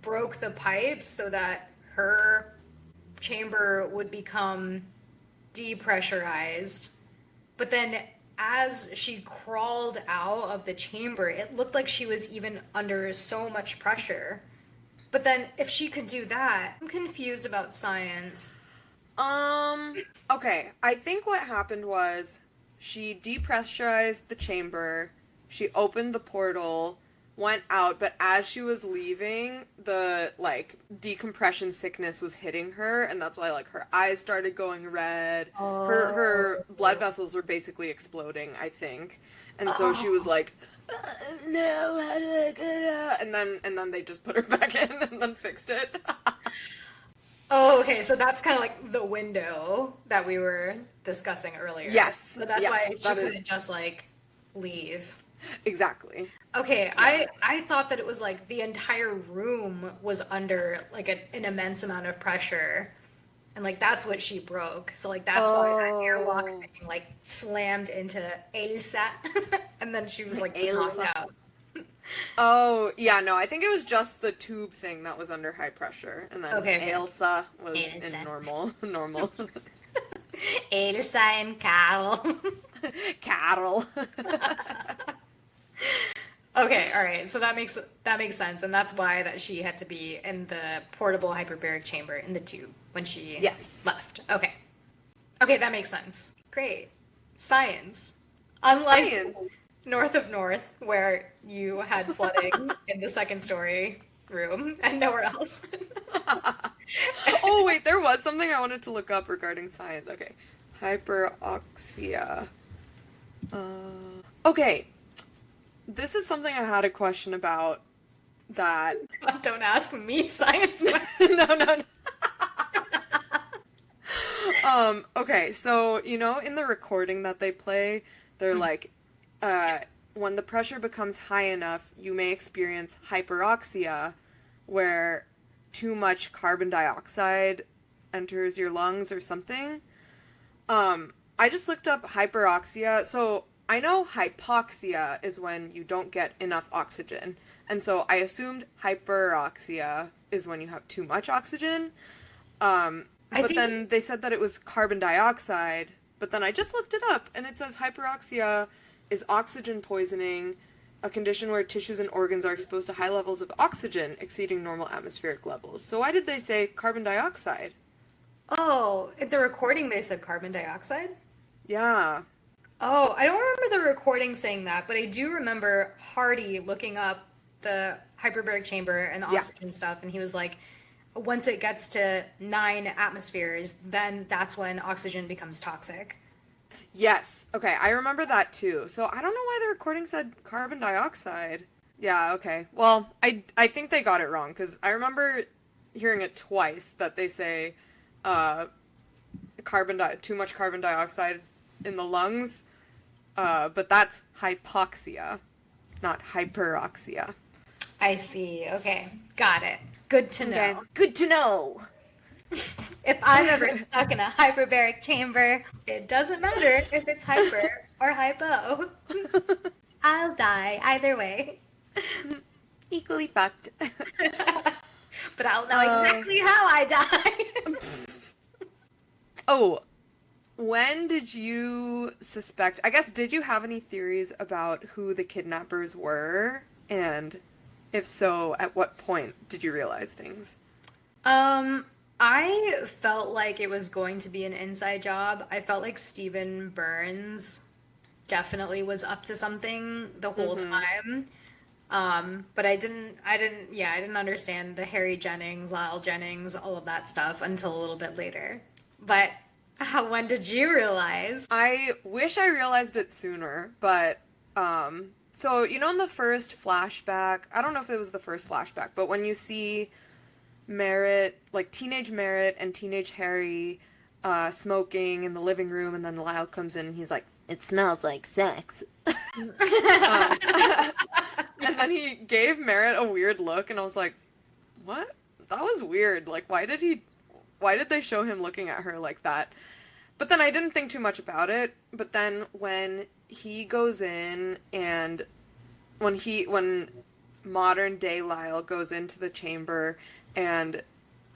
broke the pipes so that her chamber would become depressurized. But then as she crawled out of the chamber, it looked like she was even under so much pressure. But then if she could do that, I'm confused about science. Okay, I think what happened was she depressurized the chamber, she opened the portal, went out, but as she was leaving, the, like, decompression sickness was hitting her, and that's why, like, her eyes started going red. Her blood vessels were basically exploding, I think. And so she was like, no, and then they just put her back in and then fixed it. Oh, okay, so that's kind of like the window that we were discussing earlier. Yes. So that's why she couldn't just, like, leave. Exactly. Okay, yeah. I thought that it was like the entire room was under, like, an immense amount of pressure, and, like, that's what she broke. So, like, that's why that airlock thing, like, slammed into Elsa, and then she was, like, knocked out. Oh, yeah, no, I think it was just the tube thing that was under high pressure, and then Elsa was in normal. Elsa and Carol. Carol. Okay, all right. So that makes sense, and that's why that she had to be in the portable hyperbaric chamber in the tube when she Yes. left. Okay. Okay, that makes sense. Great. Science. Unlike Science. North of North, where you had flooding in the second story room and nowhere else. Oh, wait, there was something I wanted to look up regarding science. Okay. Hyperoxia. Okay. This is something I had a question about that. God, don't ask me science No, no, no. Okay, so, in the recording that they play, they're like, when the pressure becomes high enough, you may experience hyperoxia, where too much carbon dioxide enters your lungs or something. I just looked up hyperoxia, so I know hypoxia is when you don't get enough oxygen, and so I assumed hyperoxia is when you have too much oxygen. But then they said that it was carbon dioxide, but then I just looked it up, and it says hyperoxia is oxygen poisoning, a condition where tissues and organs are exposed to high levels of oxygen exceeding normal atmospheric levels. So why did they say carbon dioxide? Oh, in the recording they said carbon dioxide? Yeah. Oh, I don't remember the recording saying that, but I do remember Hardy looking up the hyperbaric chamber and the Yeah. oxygen stuff, and he was like, once it gets to 9 atmospheres, then that's when oxygen becomes toxic. Yes. Okay, I remember that too. So I don't know why the recording said carbon dioxide. Yeah, okay. Well, I think they got it wrong, because I remember hearing it twice that they say too much carbon dioxide in the lungs, but that's hypoxia, not hyperoxia. I see. Okay. Got it. Good to know. Okay. Good to know. If I'm ever stuck in a hyperbaric chamber, it doesn't matter if it's hyper or hypo. I'll die either way. Equally fucked. But I'll know exactly how I die. Oh, when did you suspect, I guess, did you have any theories about who the kidnappers were? And if so, at what point did you realize things? I felt like it was going to be an inside job. I felt like Stephen Burns definitely was up to something the whole time. But I didn't understand the Harry Jennings, Lyle Jennings, all of that stuff until a little bit later. But when did you realize? I wish I realized it sooner, but, so, in the first flashback, I don't know if it was the first flashback, but when you see Merritt, like teenage Merritt and teenage Harry, smoking in the living room, and then Lyle comes in and he's like, "It smells like sex." And then he gave Merritt a weird look, and I was like, what? That was weird. Like, why did they show him looking at her like that? But then I didn't think too much about it. But then when he goes in and when modern day Lyle goes into the chamber and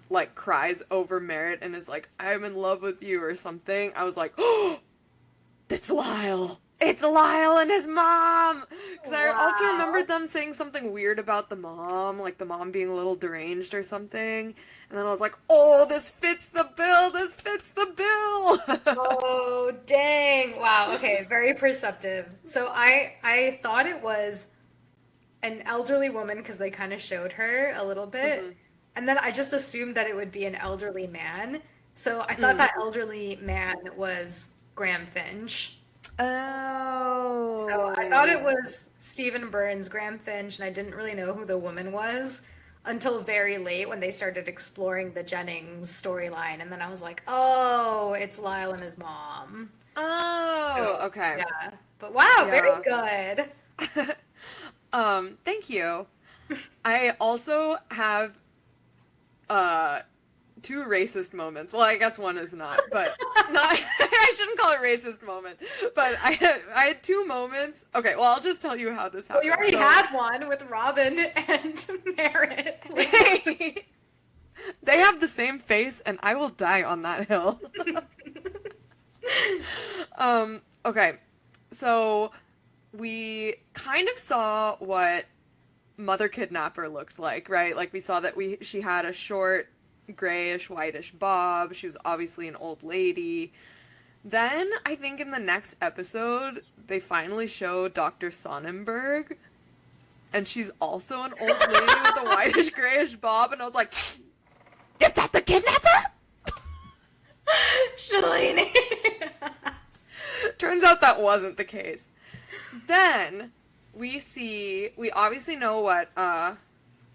like cries over Merritt and is like, "I'm in love with you" or something, I was like, "Oh, it's Lyle. It's Lyle and his mom!" Because I also remembered them saying something weird about the mom, like the mom being a little deranged or something. And then I was like, "Oh, this fits the bill! This fits the bill!" Oh, dang. Wow. Okay. Very perceptive. So I thought it was an elderly woman because they kind of showed her a little bit. And then I just assumed that it would be an elderly man. So I thought that elderly man was Graham Finch. Oh. So I thought it was Stephen Burns, Graham Finch, and I didn't really know who the woman was until very late when they started exploring the Jennings storyline. And then I was like, oh, it's Lyle and his mom. Oh, So, okay. Yeah. But wow, very good. Thank you. I also have two racist moments. Well, I guess one is not, but not. I shouldn't call it racist moment. But I had two moments. Okay, well, I'll just tell you how this happened. Well, you already had one with Robin and Merritt. They have the same face, and I will die on that hill. Okay, so we kind of saw what Mother Kidnapper looked like, right? Like we saw that she had a short, grayish, whitish bob. She was obviously an old lady. Then I think in the next episode, they finally show Dr. Sonnenberg, and she's also an old lady with a whitish, grayish bob, and I was like, is that the kidnapper? Shalini. Turns out that wasn't the case. Then we obviously know what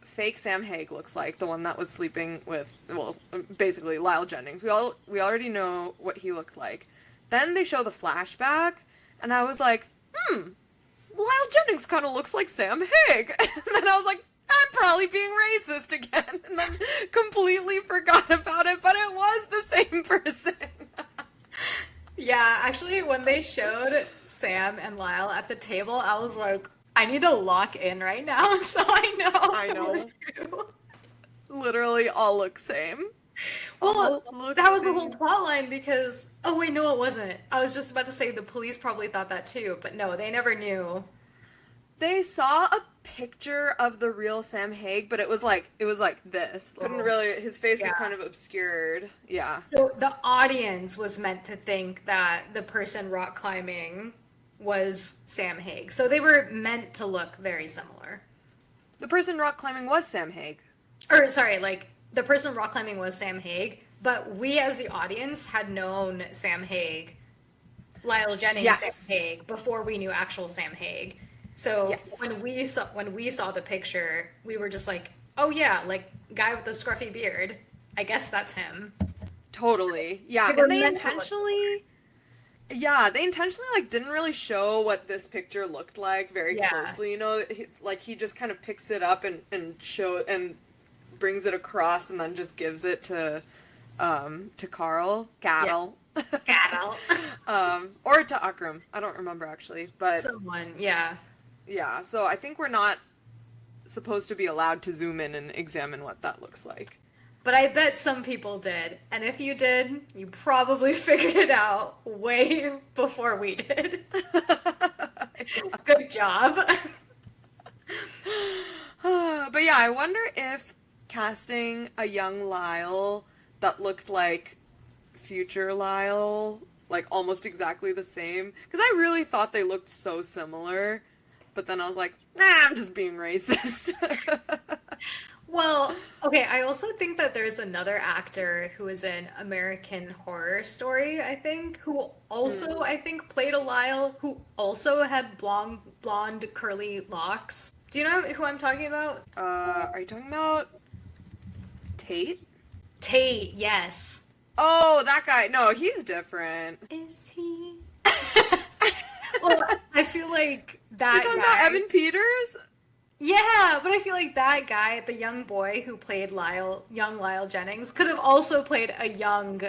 fake Sam Hague looks like, the one that was sleeping with, well, basically Lyle Jennings. We already know what he looked like. Then they show the flashback, and I was like, Lyle Jennings kind of looks like Sam Hague. And then I was like, I'm probably being racist again, and then completely forgot about it, but it was the same person. Yeah, actually, when they showed Sam and Lyle at the table, I was like, I need to lock in right now so I know. It was true. Literally all look same. Well, that was the whole plot line because, oh wait, no, it wasn't. I was just about to say the police probably thought that too, but no, they never knew. They saw a picture of the real Sam Hague, but it was like this. Couldn't really, his face was kind of obscured. Yeah. So the audience was meant to think that the person rock climbing was Sam Hague. So they were meant to look very similar. The person rock climbing was Sam Hague. Or sorry, like the person rock climbing was Sam Hague, but we as the audience had known Sam Hague, Lyle Jennings Sam Hague, before we knew actual Sam Hague. So when we saw the picture, we were just like, oh yeah, like guy with the scruffy beard. I guess that's him. Totally. Yeah. And they intentionally like didn't really show what this picture looked like very closely. You know, he just kind of picks it up and brings it across and then just gives it to Carl. Cattle. Or to Akram. I don't remember actually, but someone, yeah. Yeah, so I think we're not supposed to be allowed to zoom in and examine what that looks like. But I bet some people did. And if you did, you probably figured it out way before we did. Good job. But yeah, I wonder if casting a young Lyle that looked like future Lyle, like almost exactly the same, because I really thought they looked so similar. But then I was like, I'm just being racist. Well, okay, I also think that there's another actor who is in American Horror Story, I think, who also, I think, played a Lyle, who also had blonde curly locks. Do you know who I'm talking about? Are you talking about Tate? Tate, yes. Oh, that guy. No, he's different. Is he? Well, I feel like that You're talking about Evan Peters? Yeah, but I feel like that guy, the young boy who played young Lyle Jennings, could have also played a young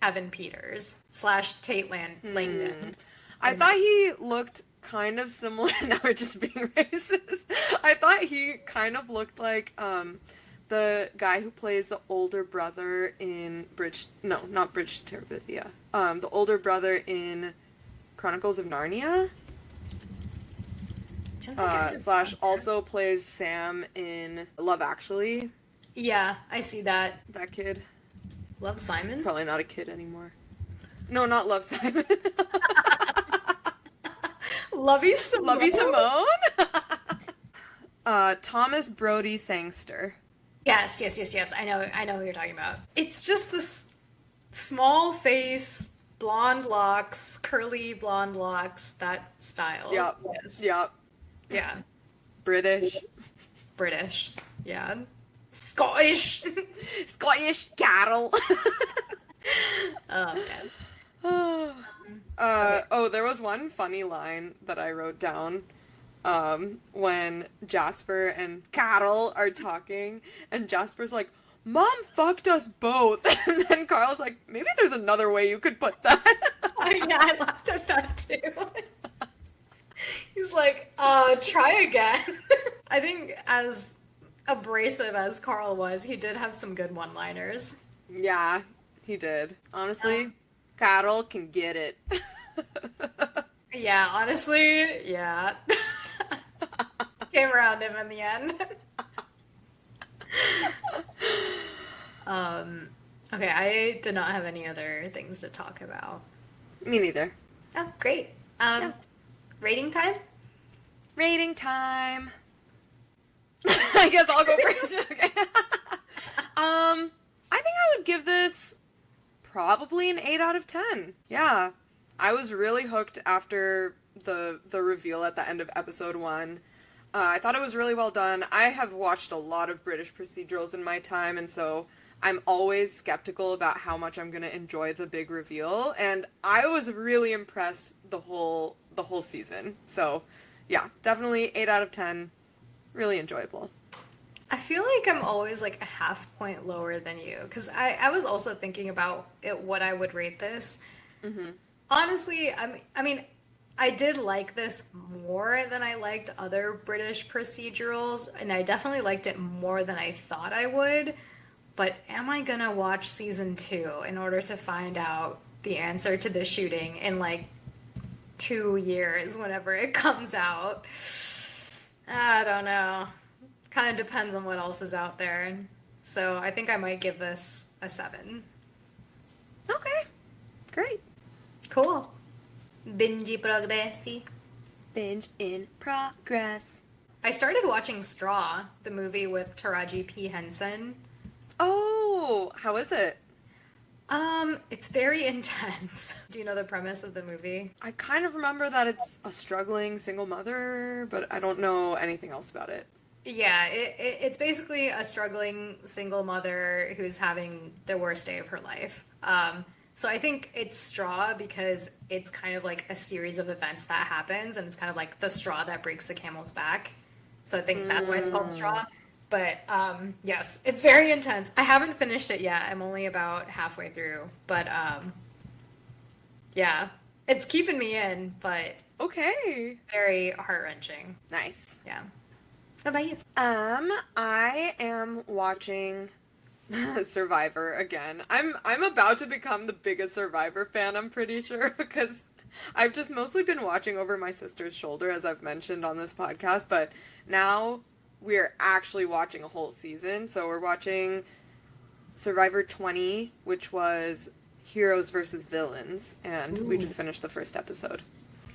Evan Peters / Tate Langdon. I thought he looked kind of similar. Now we're just being racist. I thought he kind of looked like the guy who plays the older brother in not Bridge to Terabithia. The older brother in Chronicles of Narnia. / also plays Sam in Love Actually. Yeah, I see that. That kid. Love Simon? Probably not a kid anymore. No, not Love Simon. Lovey Simone? Lovey Simone? Thomas Brody Sangster. Yes. I know who you're talking about. It's just this small face, blonde locks, curly blonde locks, that style. Yep. Yes. Yep. Yeah. British. Yeah. Scottish. Scottish cattle. Oh, man. There was one funny line that I wrote down when Jasper and Carol are talking, and Jasper's like, Mom fucked us both. And then Carl's like, maybe there's another way you could put that. Yeah, I laughed at that too. He's like, try again. I think as abrasive as Carl was, he did have some good one-liners. Yeah, he did. Honestly, Carol can get it. Yeah, honestly, yeah. Came around him in the end. Um, okay, I did not have any other things to talk about. Me neither. Oh, great. Yeah. Rating time? Rating time. I guess I'll go first. Okay. I think I would give this probably an 8 out of 10. Yeah. I was really hooked after the reveal at the end of episode 1. I thought it was really well done. I have watched a lot of British procedurals in my time, and so I'm always skeptical about how much I'm going to enjoy the big reveal, and I was really impressed the whole season. So, yeah, definitely 8 out of 10. Really enjoyable. I feel like I'm always like a half point lower than you because I was also thinking about what I would rate this. Honestly, I mean, I did like this more than I liked other British procedurals, and I definitely liked it more than I thought I would. But am I gonna watch season 2 in order to find out the answer to the shooting in like 2 years whenever it comes out? I don't know. Kind of depends on what else is out there. So I think I might give this a 7. Okay. Great. Cool. Binge progressi. Binge in progress. I started watching Straw, the movie with Taraji P. Henson. Oh, how is it? It's very intense. Do you know the premise of the movie? I kind of remember that it's a struggling single mother, but I don't know anything else about it. Yeah, it's basically a struggling single mother who's having the worst day of her life. So I think it's Straw because it's kind of like a series of events that happens, and it's kind of like the straw that breaks the camel's back. So I think that's why it's called Straw. But yes, it's very intense. I haven't finished it yet. I'm only about halfway through. But yeah, it's keeping me in, but Okay. very heart-wrenching. Nice. Yeah. What about you? I am watching Survivor again. I'm about to become the biggest Survivor fan, I'm pretty sure, because I've just mostly been watching over my sister's shoulder, as I've mentioned on this podcast, but now we're actually watching a whole season. So we're watching Survivor 20, which was Heroes versus Villains, and we just finished the first episode.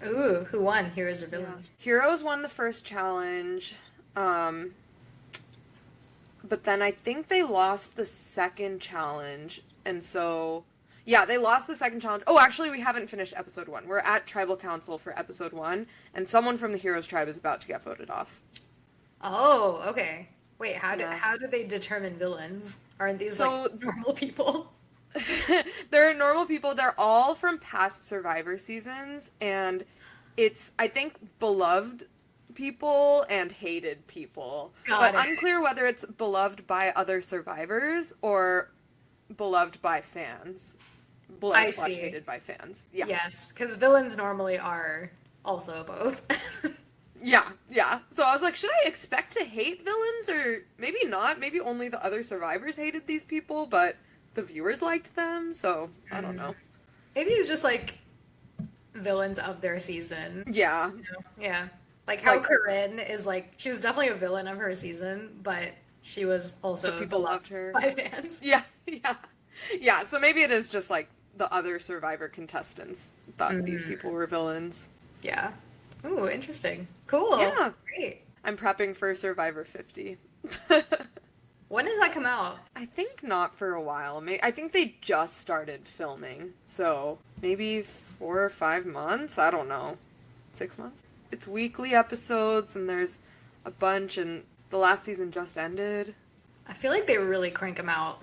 Ooh, who won? Heroes or Villains? Heroes won the first challenge, but then I think they lost the second challenge, and so, yeah, they lost the second challenge. Oh, actually, we haven't finished episode 1. We're at Tribal Council for episode 1, and someone from the Heroes tribe is about to get voted off. Oh, okay. Wait, how Yeah. do they determine villains? Aren't these So- like normal people? They're normal people. They're all from past Survivor seasons, and it's, I think, beloved people and hated people. Got But it. unclear whether it's beloved by other survivors or beloved by fans. I Beloved / see. hated by fans. Yeah. Yes, because villains normally are also both. Yeah. So I was like, should I expect to hate villains, or maybe not? Maybe only the other survivors hated these people, but the viewers liked them, so I don't know. Maybe it's just like villains of their season. Yeah. You know? Yeah. Like how Like- Corinne is like, she was definitely a villain of her season, but she was also But people beloved loved her. by fans. Yeah, so maybe it is just like the other Survivor contestants thought these people were villains. Yeah. Ooh, interesting. Cool. Yeah. Great. I'm prepping for Survivor 50. When does that come out? I think not for a while. I think they just started filming, so maybe 4 or 5 months? I don't know. 6 months? It's weekly episodes, and there's a bunch, and the last season just ended. I feel like they really crank them out.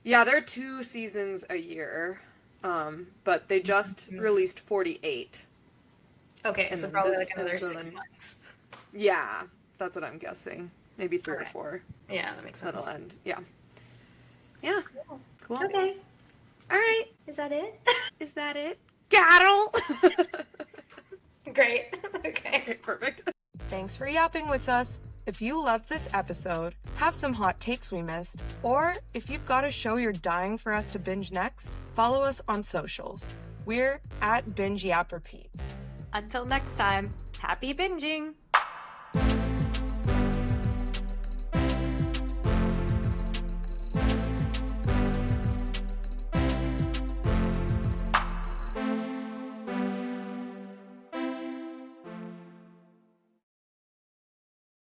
Yeah, there are 2 seasons a year, but they just released 48. Okay, And so then probably this- like another and so 6 then- months. Yeah, that's what I'm guessing. Maybe 3 or Okay. 4. Yeah, that makes sense. That'll end. Yeah. Yeah. Cool. Okay. All right. Is that it? Is that it? Gattle. Great. Okay. Okay, perfect. Thanks for yapping with us. If you loved this episode, have some hot takes we missed, or if you've got a show you're dying for us to binge next, follow us on socials. We're at Binge Yap Repeat. Until next time, happy binging!